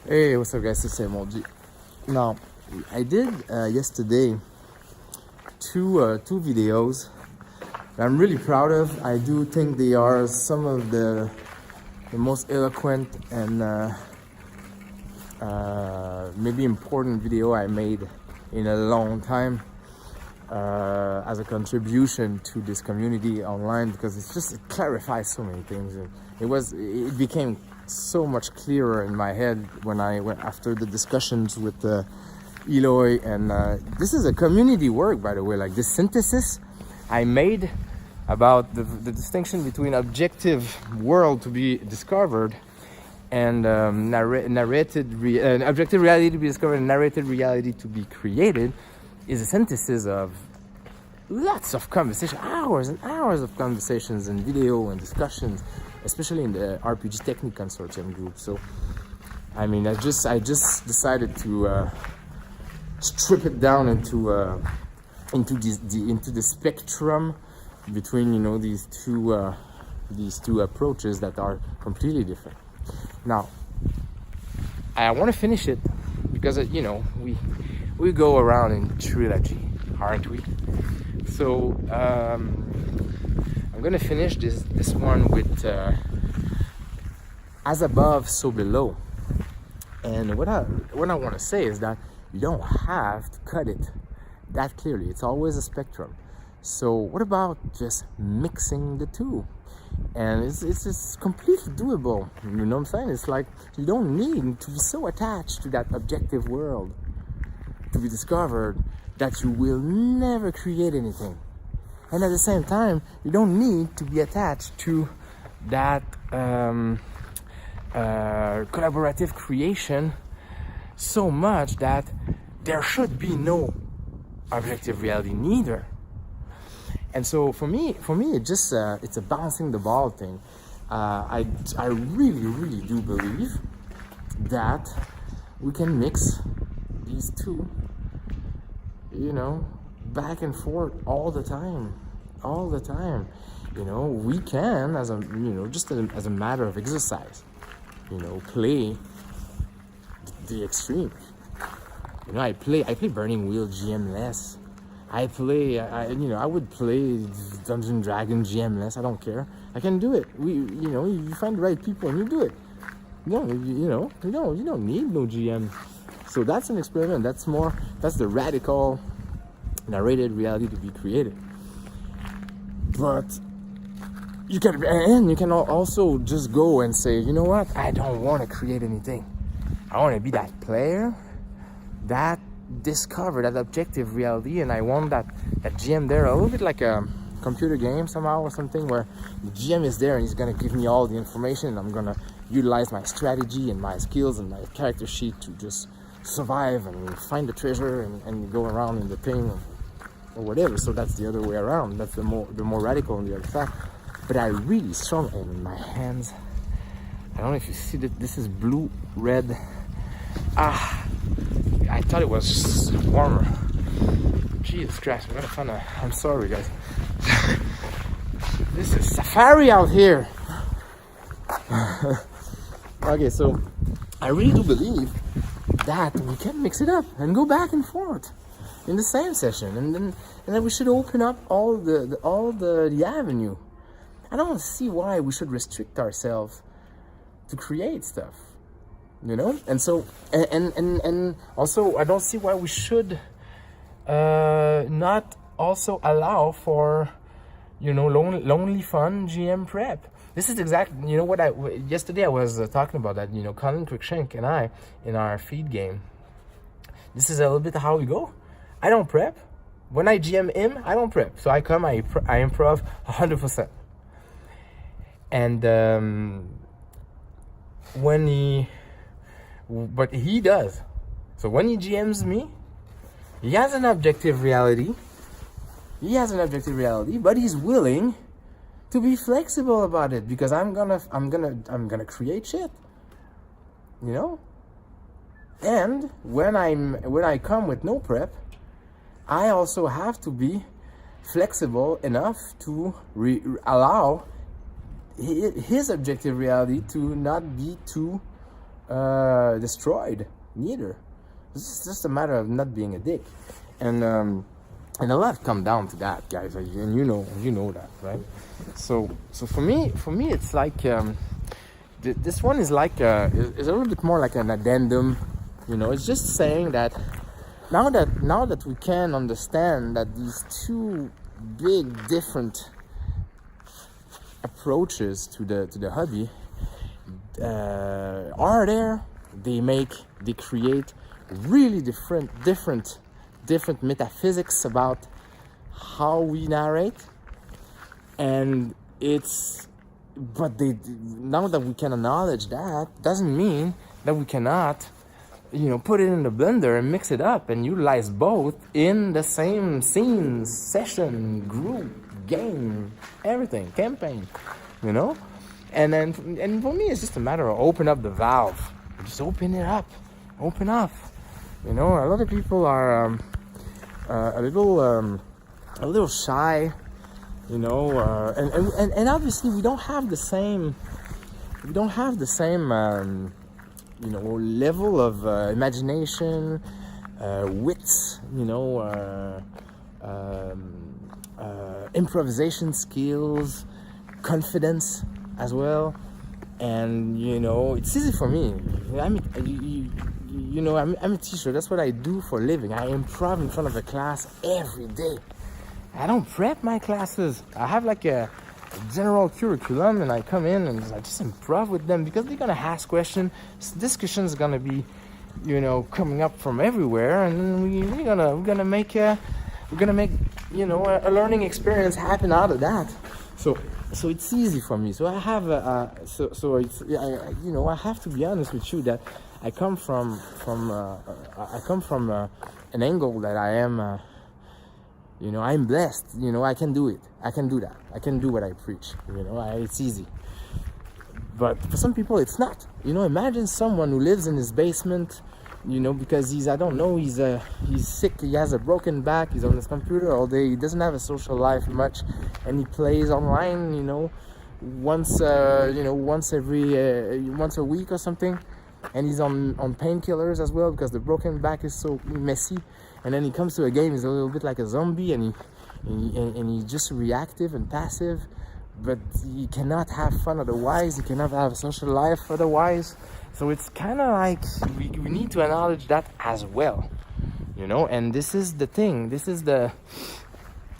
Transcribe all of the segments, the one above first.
Hey, what's up, guys? It's Emoji. Now, I did yesterday two videos that I'm really proud of. I do think they are some of the most eloquent and maybe important video I made in a long time as a contribution to this community online, because it clarifies so many things. And it became so much clearer in my head when I went after the discussions with Eloy, and this is a community work, by the way. Like, this synthesis I made about the distinction between objective world to be discovered and objective reality to be discovered and narrated reality to be created is a synthesis of lots of conversation, hours and hours of conversations and video and discussions, especially in the RPG Technique Consortium group. So, I mean, I just decided to strip it down into the spectrum between, you know, these two approaches that are completely different. Now, I want to finish it because you know, we go around in trilogy, aren't we? So I'm gonna finish this one with as above, so below. And what I want to say is that you don't have to cut it that clearly. It's always a spectrum. So what about just mixing the two? And it's completely doable. You know what I'm saying? It's like, you don't need to be so attached to that objective world to be discovered that you will never create anything. And at the same time, you don't need to be attached to that collaborative creation so much that there should be no objective reality neither. And so for me, it just it's a bouncing the ball thing. I really do believe that we can mix these two, you know, back and forth all the time. You know, we can, as a matter of exercise, you know, play the extreme. You know, I play Burning Wheel GM-less. I would play Dungeon Dragon GM-less. I don't care. I can do it. You find the right people and you do it. You don't need no GM. So that's an experiment. That's the radical narrated reality to be created. But you can also just go and say, you know what? I don't want to create anything. I want to be that player that discover that objective reality, and I want that GM there, a little bit like a computer game somehow or something, where the GM is there and he's gonna give me all the information, and I'm gonna utilize my strategy and my skills and my character sheet to just survive and find the treasure and go around in the thing or whatever. So that's the other way around. That's the more radical on the other side. But I really strong in my hands. I don't know if you see that this is blue, red. I thought it was warmer. Jesus Christ, I'm sorry, guys. This is safari out here. Okay, so I really do believe that we can mix it up and go back and forth in the same session, and then we should open up all the avenue. I don't see why we should restrict ourselves to create stuff. You know, and so and also I don't see why we should not also allow for, you know, lonely fun GM prep. This is exactly, you know, what yesterday I was talking about that, you know, Colin Cruikshank and I in our feed game. This is a little bit how we go. I don't prep. When I GM him, I don't prep. So I come, I improv 100%. And but he does. So when he GMs me, he has an objective reality. But he's willing to be flexible about it, because I'm gonna create shit. You know? And when I come with no prep, I also have to be flexible enough to allow his objective reality to not be too destroyed. Neither. It's just a matter of not being a dick, and a lot come down to that, guys. And you know that, right? So for me, it's like this one is like is a little bit more like an addendum. It's just saying that now that we can understand that these two big different approaches to the hobby are there. They create really different metaphysics about how we narrate, and now that we can acknowledge that, doesn't mean that we cannot put it in the blender and mix it up and utilize both in the same scene, session, group, game, everything, campaign, and for me it's just a matter of open up the valve, just open it up, open up. A lot of people are a little shy, and obviously we don't have the same level of imagination, wits, improvisation skills, confidence as well. And it's easy for me. I'm a teacher. That's what I do for a living. I improv in front of a class every day. I don't prep my classes. I have like a general curriculum, and I come in and I just improv with them because they're gonna ask questions. Discussion is gonna be, coming up from everywhere, and then we're gonna make a learning experience happen out of that. So it's easy for me. So I have I have to be honest with you that I come from an angle that I am I'm blessed. I can do it. I can do that. I can do what I preach. It's easy. But for some people it's not. Imagine someone who lives in his basement, because he's sick, he has a broken back, he's on his computer all day, he doesn't have a social life much, and he plays online, once a week or something, and he's on painkillers as well because the broken back is so messy, and then he comes to a game, he's a little bit like a zombie, and he's just reactive and passive, but he cannot have fun otherwise, he cannot have a social life otherwise. So it's kind of like we need to acknowledge that as well, and this is the thing,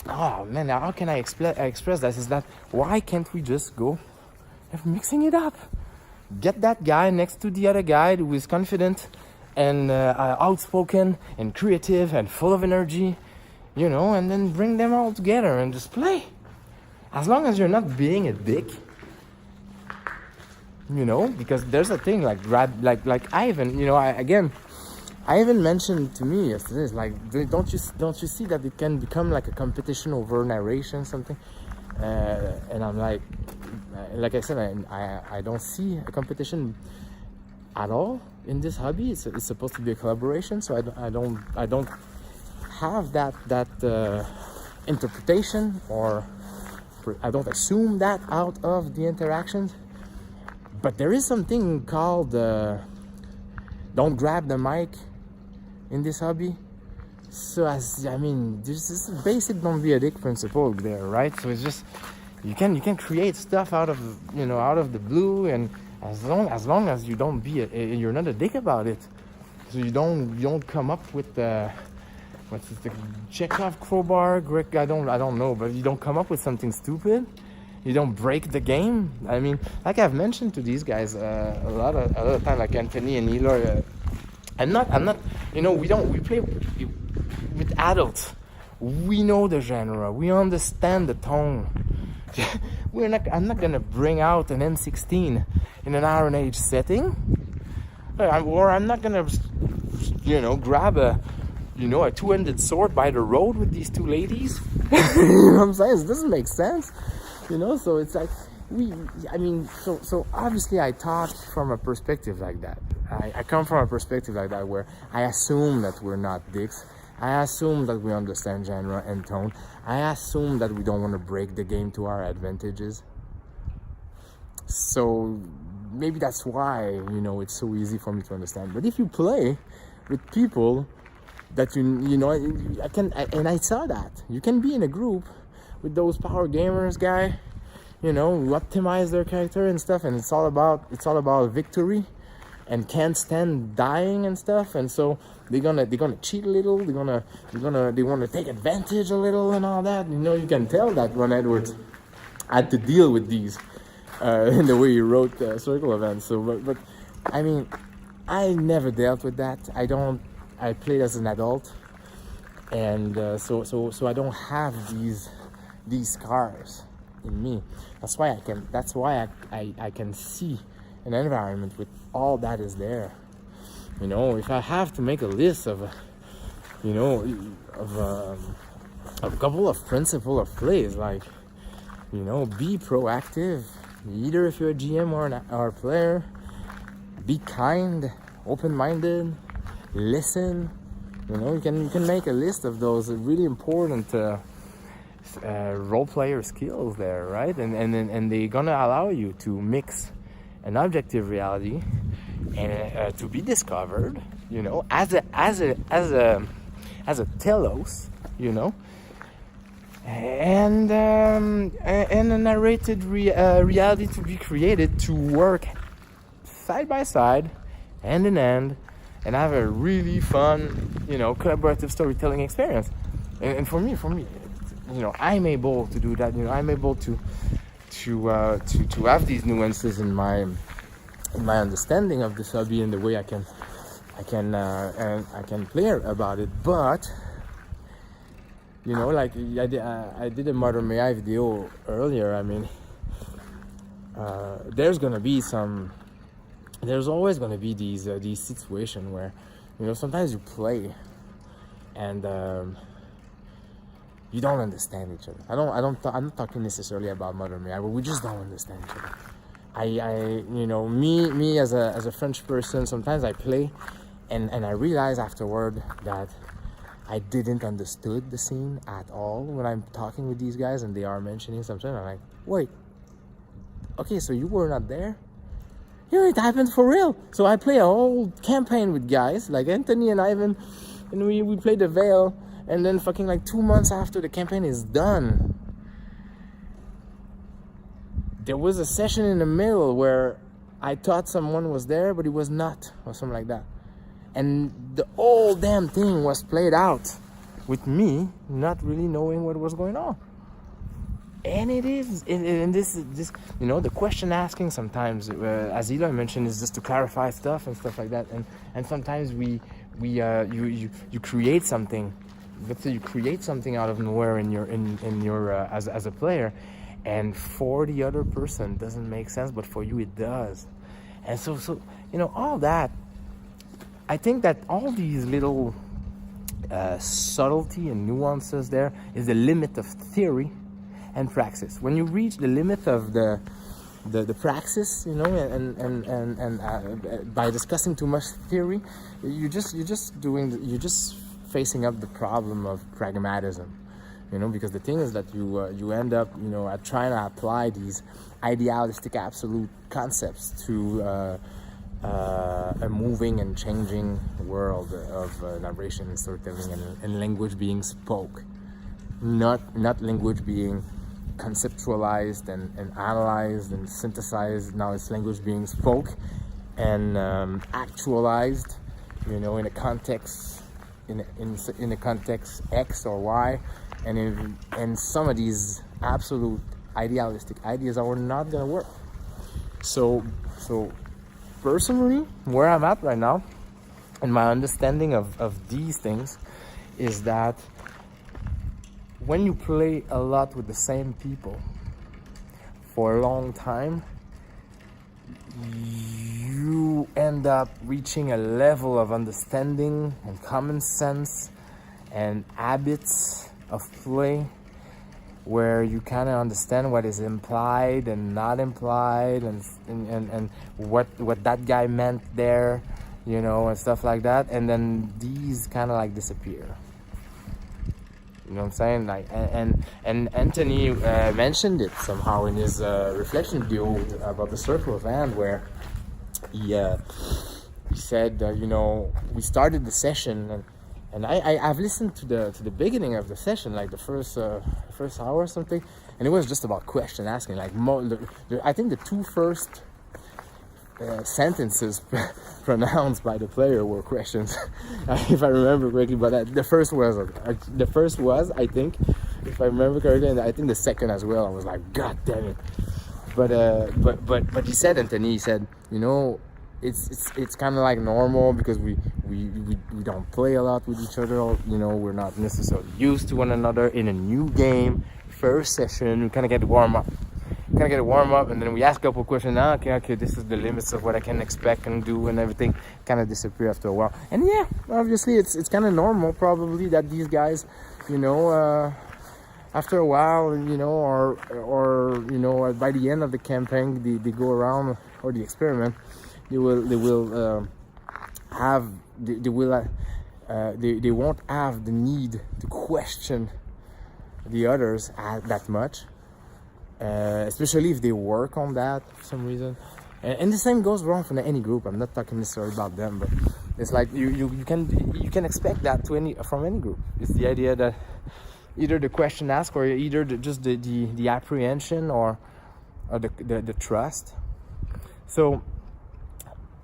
oh man, how can I express that? Is that why can't we just go mixing it up? Get that guy next to the other guy who is confident and outspoken and creative and full of energy, and then bring them all together and just play. As long as you're not being a dick, because there's a thing like Ivan, Ivan mentioned to me yesterday, it's like, don't you see that it can become like a competition over narration, something? And I'm like I said, I don't see a competition at all in this hobby. It's supposed to be a collaboration, so I don't have that interpretation, or I don't assume that out of the interactions. But there is something called don't grab the mic in this hobby. So there's this basic don't be a dick principle there, right? So it's just you can create stuff out of the blue, and as long as you don't you're not a dick about it. So you don't come up with the Chekhov crowbar, Greg, I don't know, but you don't come up with something stupid. You don't break the game. Like I've mentioned to these guys a lot of time, like Anthony and Eloy. I'm not. We play with adults. We know the genre. We understand the tone. I'm not gonna bring out an M16 in an Iron Age setting, or I'm not gonna, grab a two-handed sword by the road with these two ladies. You know what I'm saying? It doesn't make sense. So it's like so obviously I talk from a perspective like that. I come from a perspective like that where I assume that we're not dicks. I assume that we understand genre and tone. I assume that we don't want to break the game to our advantages. So maybe that's why, you know, it's so easy for me to understand. But if you play with people that you know, and I saw that you can be in a group with those power gamers guy, you know, who optimize their character and stuff, and it's all about victory and can't stand dying and stuff, and so they're gonna cheat a little, they want to take advantage a little and all that. You know, you can tell that Ron Edwards had to deal with these in the way he wrote Circle Events. So but I mean, I never dealt with that. I played as an adult, and so I don't have these scars in me. That's why I can see an environment with all that is there. You know, if I have to make a list of a couple of principles of plays, like, you know, be proactive, either if you're a GM or a player. Be kind, open-minded, listen. You know, you can make a list of those really important role player skills there, right? And they're gonna allow you to mix an objective reality and to be discovered, you know, as a telos, you know, and a narrated reality to be created to work side by side, hand in hand, and have a really fun, you know, collaborative storytelling experience. And for me, you know, I'm able to do that. You know, I'm able to have these nuances in my understanding of this hobby and the way I can play about it. But, you know, like I did a Mother May I video earlier. I mean, there's always gonna be these situations where, you know, sometimes you play and you don't understand each other. I'm not talking necessarily about Mother May I, but we just don't understand each other. You know, me as a French person, sometimes I play and I realize afterward that I didn't understood the scene at all when I'm talking with these guys and they are mentioning something. I'm like, wait, okay, so you were not there? Yeah, it happened for real. So I play a whole campaign with guys like Anthony and Ivan, and we play the Veil, and then fucking like 2 months after the campaign is done, there was a session in the middle where I thought someone was there, but he was not, or something like that. And the whole damn thing was played out with me not really knowing what was going on. And it is, and this, you know, the question asking sometimes, as Eli mentioned, is just to clarify stuff and stuff like that. And sometimes you create something. Let's say you create something out of nowhere in your as a player, and for the other person doesn't make sense, but for you it does. And so you know, all that. I think that all these little subtlety and nuances there is the limit of theory and praxis. When you reach the limit of the praxis, you know, and by discussing too much theory, you're just facing up the problem of pragmatism, you know, because the thing is that you end up, you know, at trying to apply these idealistic absolute concepts to a moving and changing world of narration and storytelling and language being spoke, not language being conceptualized and analyzed and synthesized. Now it's language being spoke and actualized, you know, in a context, in a context X or Y, and some of these absolute idealistic ideas are not gonna work. So personally, where I'm at right now, and my understanding of these things, is that when you play a lot with the same people for a long time, you end up reaching a level of understanding and common sense and habits of play where you kind of understand what is implied and not implied, and what that guy meant there, you know, and stuff like that. And then these kind of like disappear. You know what I'm saying? Like, and Anthony mentioned it somehow in his reflection video about the circle of and, where he said, you know, we started the session, and I've listened to the beginning of the session, like the first hour or something, and it was just about question asking. Like I think the two first sentences pronounced by the player were questions, if I remember correctly. But the first was, I think, if I remember correctly, and I think the second as well. I was like, God damn it! But he said, Anthony, he said, you know, it's kind of like normal because we don't play a lot with each other. Or, you know, we're not necessarily used to one another in a new game. First session, we kind of get warm up. And then we ask a couple questions. Okay, this is the limits of what I can expect and do, and everything kind of disappear after a while. And yeah, obviously it's kind of normal probably that these guys, you know, after a while, you know, or you know, by the end of the campaign, they go around, or the experiment, they won't have the need to question the others that much. Especially if they work on that for some reason, and the same goes wrong for any group. I'm not talking necessarily about them, but it's like you can expect that from any group. It's the idea that either the question asked, or either just the apprehension, or the trust. So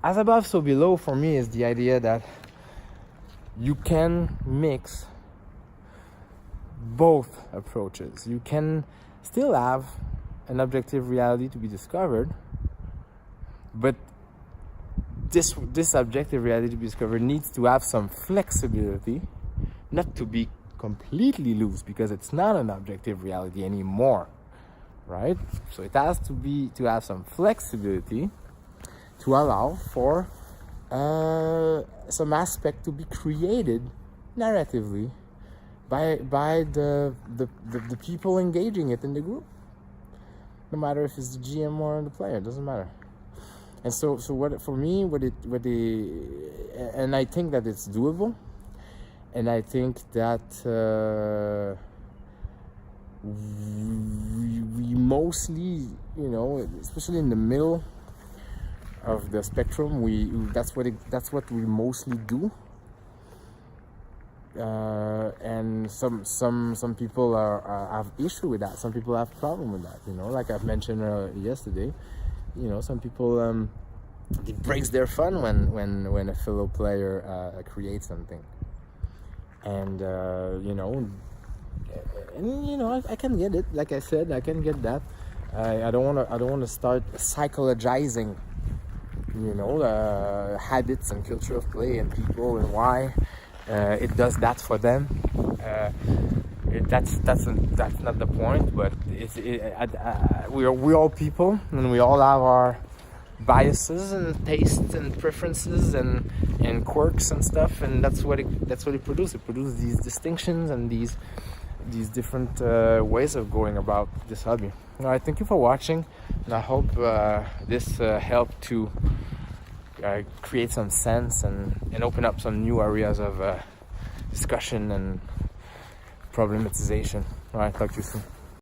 as above, so below for me is the idea that you can mix both approaches. You can still have an objective reality to be discovered, but this objective reality to be discovered needs to have some flexibility, not to be completely loose, because it's not an objective reality anymore, right? So it has to have some flexibility to allow for some aspect to be created narratively by the people engaging it in the group, no matter if it's the GM or the player, it doesn't matter. And so what for me, and I think that it's doable, and I think that we mostly, you know, especially in the middle of the spectrum, that's what we mostly do. And some people have issue with that. Some people have problem with that. You know, like I've mentioned yesterday. You know, some people it breaks their fun when a fellow player creates something. And you know, I can get it. Like I said, I can get that. I don't want to start psychologizing, you know, habits and culture of play and people and why it does that for them. That's not the point. But we're all people, and we all have our biases and tastes and preferences and quirks and stuff, and that's what it produces. It produces these distinctions and these different ways of going about this hobby. All right, thank you for watching, and I hope this helped to create some sense and open up some new areas of discussion and problematization. All right, talk to you soon.